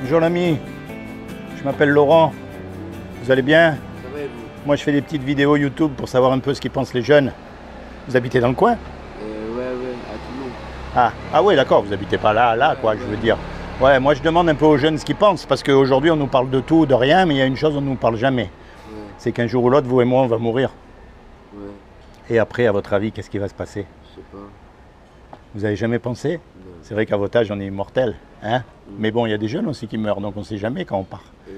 Bonjour l'ami, je m'appelle Laurent, vous allez bien? Ça va et vous? Moi je fais des petites vidéos YouTube pour savoir un peu ce qu'ils pensent les jeunes. Vous habitez dans le coin? Ouais, à Toulon. Ah ouais d'accord, vous habitez pas là quoi, je veux dire. Ouais, moi je demande un peu aux jeunes ce qu'ils pensent, parce qu'aujourd'hui on nous parle de tout, de rien, mais il y a une chose on ne nous parle jamais. Ouais, C'est qu'un jour ou l'autre, vous et moi on va mourir. ouais, Et après, à votre avis, qu'est-ce qui va se passer? je sais pas. Vous avez jamais pensé? Non. C'est vrai qu'à votre âge on est immortel, hein? Mm. Mais bon, il y a des jeunes aussi qui meurent, donc on ne sait jamais quand on part. Et ouais,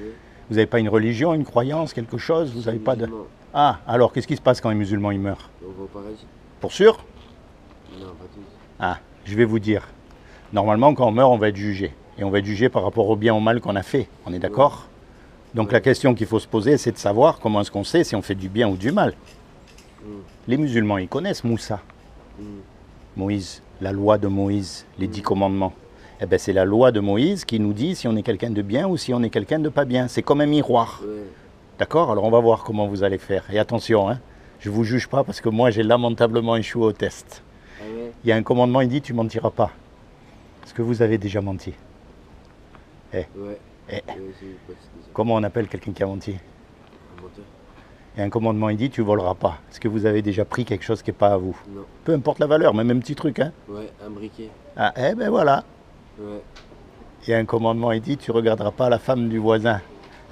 Vous n'avez pas une religion, une croyance, quelque chose? Vous je n'avez suis pas de... musulman. Ah, alors qu'est-ce qui se passe quand les musulmans ils meurent? On va au paradis? Pour sûr? Non, pas tous. Ah, je vais vous dire. Normalement, quand on meurt, on va être jugé. Et on va être jugé par rapport au bien ou au mal qu'on a fait. On est d'accord? Donc Ouais. la question qu'il faut se poser, c'est de savoir comment est-ce qu'on sait si on fait du bien ou du mal. Mm. Les musulmans, ils connaissent Moussa, Mm. Moïse, la loi de Moïse, les 10 commandements. Eh bien, c'est la loi de Moïse qui nous dit si on est quelqu'un de bien ou si on est quelqu'un de pas bien. C'est comme un miroir. Ouais, D'accord? Alors on va voir comment vous allez faire. Et attention, hein, je ne vous juge pas parce que moi j'ai lamentablement échoué au test. ah ouais, Il y a un commandement, il dit tu mentiras pas. Est-ce que vous avez déjà menti? ouais. Eh, Ouais, j'ai pas déjà. comment on appelle quelqu'un qui a menti? Un menteur? Et un commandement, il dit tu voleras pas. Est-ce que vous avez déjà pris quelque chose qui n'est pas à vous? Non. Peu importe la valeur, même un petit truc. Hein? Ouais, un briquet. Ah, eh ben voilà. Ouais. Il y a un commandement, il dit tu regarderas pas la femme du voisin.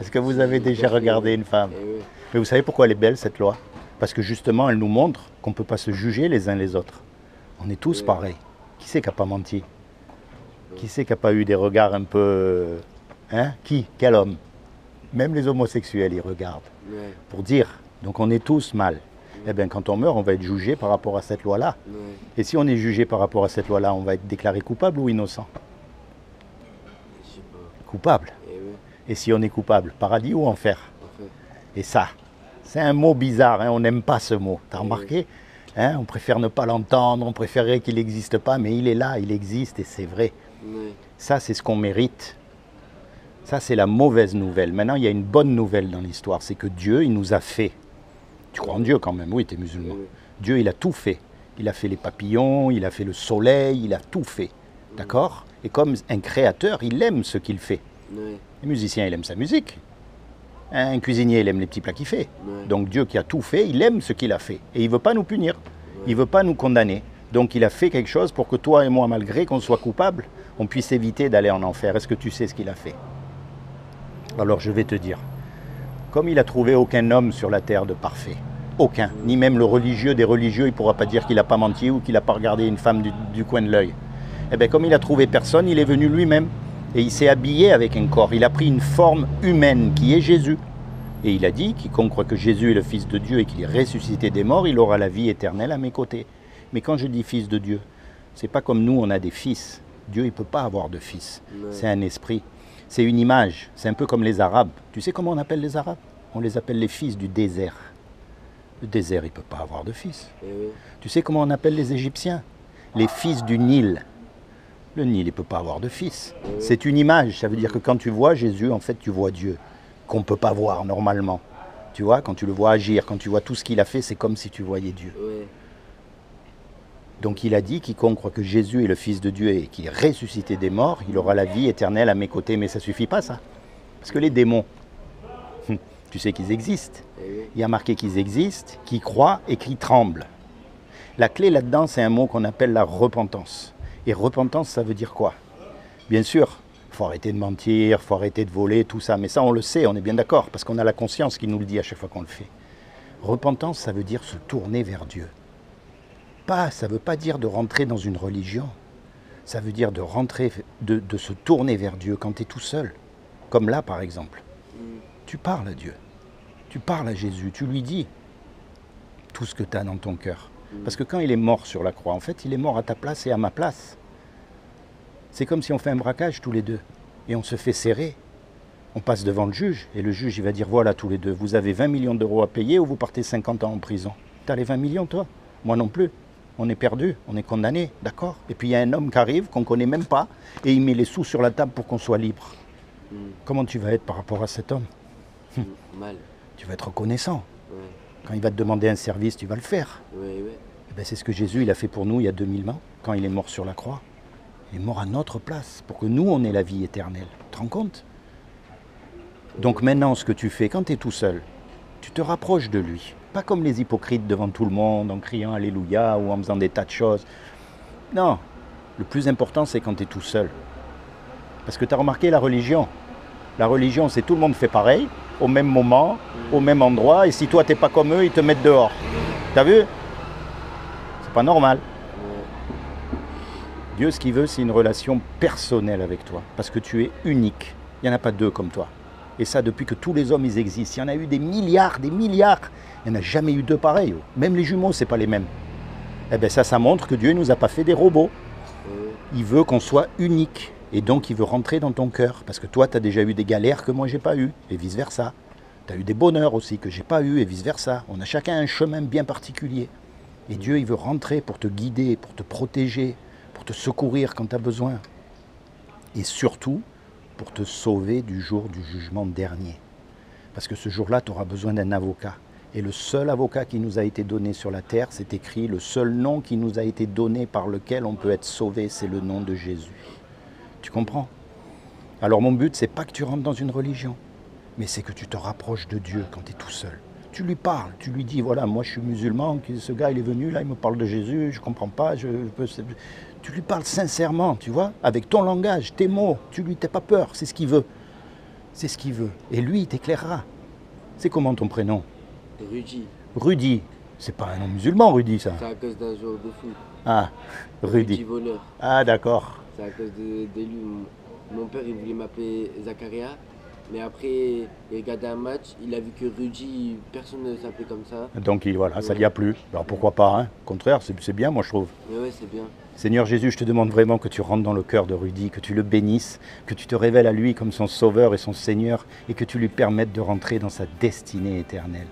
Est-ce que vous avez J'ai déjà déjà fait, regardé ouais. une femme? Et ouais. Mais vous savez pourquoi elle est belle cette loi? Parce que justement, elle nous montre qu'on ne peut pas se juger les uns les autres. On est tous Ouais. pareils. Qui c'est qui n'a pas menti? Qui c'est qui n'a pas eu des regards un peu... Hein? Qui? Quel homme? Même les homosexuels, ils regardent. Ouais. Pour dire, donc on est tous mal. Eh bien, quand on meurt, on va être jugé par rapport à cette loi-là. Ouais. Et si on est jugé par rapport à cette loi-là, on va être déclaré coupable ou innocent? Je sais pas. Coupable. Et ouais, Et si on est coupable, paradis ou enfer? en fait. Et ça, c'est un mot bizarre, hein, on n'aime pas ce mot. T'as Oui. remarqué? Hein, on préfère ne pas l'entendre, on préférerait qu'il n'existe pas, mais il est là, il existe et c'est vrai. Ouais. Ça, c'est ce qu'on mérite. Ça, c'est la mauvaise nouvelle. Maintenant, il y a une bonne nouvelle dans l'histoire, c'est que Dieu, il nous a fait. Tu crois en Dieu quand même? Oui, tu es musulman. Oui. Dieu, il a tout fait. Il a fait les papillons, il a fait le soleil, il a tout fait. D'accord? Et comme un créateur, il aime ce qu'il fait. Ouais. Un musicien, il aime sa musique. Un cuisinier, il aime les petits plats qu'il fait. Ouais. Donc Dieu qui a tout fait, il aime ce qu'il a fait. Et il ne veut pas nous punir. Il ne veut pas nous condamner. Donc il a fait quelque chose pour que toi et moi, malgré qu'on soit coupables, on puisse éviter d'aller en enfer. Est-ce que tu sais ce qu'il a fait? Alors je vais te dire. Comme il a trouvé aucun homme sur la terre de parfait, aucun, ni même le religieux des religieux, il ne pourra pas dire qu'il n'a pas menti ou qu'il n'a pas regardé une femme du coin de l'œil. Eh bien comme il a trouvé personne, il est venu lui-même. Et il s'est habillé avec un corps. Il a pris une forme humaine qui est Jésus. Et il a dit, quiconque croit que Jésus est le Fils de Dieu et qu'il est ressuscité des morts, il aura la vie éternelle à mes côtés. Mais quand je dis Fils de Dieu, c'est pas comme nous, on a des fils. Dieu, il ne peut pas avoir de fils. Ouais. C'est un esprit. C'est une image. C'est un peu comme les Arabes. Tu sais comment on appelle les Arabes? On les appelle les fils du désert. Le désert, il ne peut pas avoir de fils. Et ouais. Tu sais comment on appelle les Égyptiens? Les fils du Nil. Le Nil, il ne peut pas avoir de fils. C'est une image. Ça veut dire que quand tu vois Jésus, en fait, tu vois Dieu, qu'on ne peut pas voir normalement. Tu vois, quand tu le vois agir, quand tu vois tout ce qu'il a fait, c'est comme si tu voyais Dieu. Ouais. Donc il a dit, quiconque croit que Jésus est le Fils de Dieu et qu'il est ressuscité des morts, il aura la vie éternelle à mes côtés. Mais ça ne suffit pas, ça. Parce que les démons, tu sais qu'ils existent. Et ouais. Il y a marqué qu'ils existent, qu'ils croient et qu'ils tremblent. La clé là-dedans, c'est un mot qu'on appelle la repentance. Et repentance, ça veut dire quoi? Bien sûr, il faut arrêter de mentir, il faut arrêter de voler, tout ça. Mais ça, on le sait, on est bien d'accord, parce qu'on a la conscience qui nous le dit à chaque fois qu'on le fait. Repentance, ça veut dire se tourner vers Dieu. Ça ne veut pas dire de rentrer dans une religion. Ça veut dire de rentrer, de se tourner vers Dieu quand tu es tout seul. Comme là, par exemple. Tu parles à Dieu. Tu parles à Jésus. Tu lui dis tout ce que tu as dans ton cœur. Parce que quand il est mort sur la croix, en fait, il est mort à ta place et à ma place. C'est comme si on fait un braquage tous les deux. Et on se fait serrer. On passe devant le juge. Et le juge, il va dire, voilà, tous les deux, vous avez 20 millions d'euros à payer ou vous partez 50 ans en prison. T'as les 20 millions, toi? Moi non plus. On est perdu, on est condamné, d'accord? Et puis il y a un homme qui arrive, qu'on ne connaît même pas, et il met les sous sur la table pour qu'on soit libre. Comment tu vas être par rapport à cet homme? Mal. Tu vas être reconnaissant. Ouais. Quand il va te demander un service, tu vas le faire. Ouais, ouais. Eh ben, c'est ce que Jésus il a fait pour nous il y a 2000 ans, quand il est mort sur la croix. Il est mort à notre place, pour que nous, on ait la vie éternelle. te rends compte? Donc maintenant, ce que tu fais quand tu es tout seul, tu te rapproches de lui. Pas comme les hypocrites devant tout le monde, en criant Alléluia ou en faisant des tas de choses. Non, le plus important, c'est quand tu es tout seul. Parce que tu as remarqué la religion. La religion, c'est tout le monde fait pareil, au même moment, au même endroit, et si toi, tu n'es pas comme eux, ils te mettent dehors. T'as vu? C'est pas normal. Dieu, ce qu'il veut, c'est une relation personnelle avec toi, parce que tu es unique. Il n'y en a pas deux comme toi. Et ça, depuis que tous les hommes, ils existent. Il y en a eu des milliards, des milliards. Il n'y en a jamais eu deux pareils. Même les jumeaux, ce n'est pas les mêmes. Eh bien, ça montre que Dieu ne nous a pas fait des robots. Il veut qu'on soit unique. Et donc, il veut rentrer dans ton cœur. Parce que toi, tu as déjà eu des galères que moi, je n'ai pas eues. Et vice-versa. Tu as eu des bonheurs aussi que je n'ai pas eu. Et vice-versa. On a chacun un chemin bien particulier. Et Dieu, il veut rentrer pour te guider, pour te protéger, pour te secourir quand tu as besoin. Et surtout, pour te sauver du jour du jugement dernier. Parce que ce jour-là, tu auras besoin d'un avocat. Et le seul avocat qui nous a été donné sur la terre, c'est écrit, le seul nom qui nous a été donné par lequel on peut être sauvé, c'est le nom de Jésus. Tu comprends? Alors mon but, c'est pas que tu rentres dans une religion, mais c'est que tu te rapproches de Dieu quand tu es tout seul. Tu lui parles, tu lui dis, voilà, moi je suis musulman, ce gars il est venu, là il me parle de Jésus, je comprends pas, tu lui parles sincèrement, tu vois, avec ton langage, tes mots, t'as pas peur, c'est ce qu'il veut. C'est ce qu'il veut. Et lui, il t'éclairera. C'est comment ton prénom? Rudy. Rudy. C'est pas un nom musulman, Rudy, ça. C'est à cause d'un joueur de foot. Ah, Rudy. Voleur. Ah, d'accord. C'est à cause de lui. Mon père, il voulait m'appeler Zakaria. Mais après, il regardait un match, il a vu que Rudy, personne ne s'appelait comme ça. Donc voilà, ça lui a plu. Alors pourquoi pas, hein? Au contraire, c'est bien, moi je trouve. Mais ouais, c'est bien. Seigneur Jésus, je te demande vraiment que tu rentres dans le cœur de Rudy, que tu le bénisses, que tu te révèles à lui comme son sauveur et son Seigneur, et que tu lui permettes de rentrer dans sa destinée éternelle.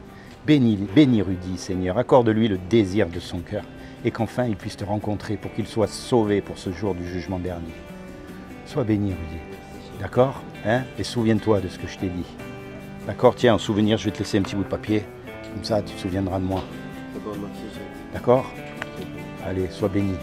Bénis Rudy, Seigneur, accorde-lui le désir de son cœur, et qu'enfin il puisse te rencontrer pour qu'il soit sauvé pour ce jour du jugement dernier. Sois béni, Rudy. D'accord, hein? Et souviens-toi de ce que je t'ai dit. D'accord? Tiens, en souvenir, je vais te laisser un petit bout de papier. Comme ça, tu te souviendras de moi. D'accord, merci. D'accord? Allez, sois béni.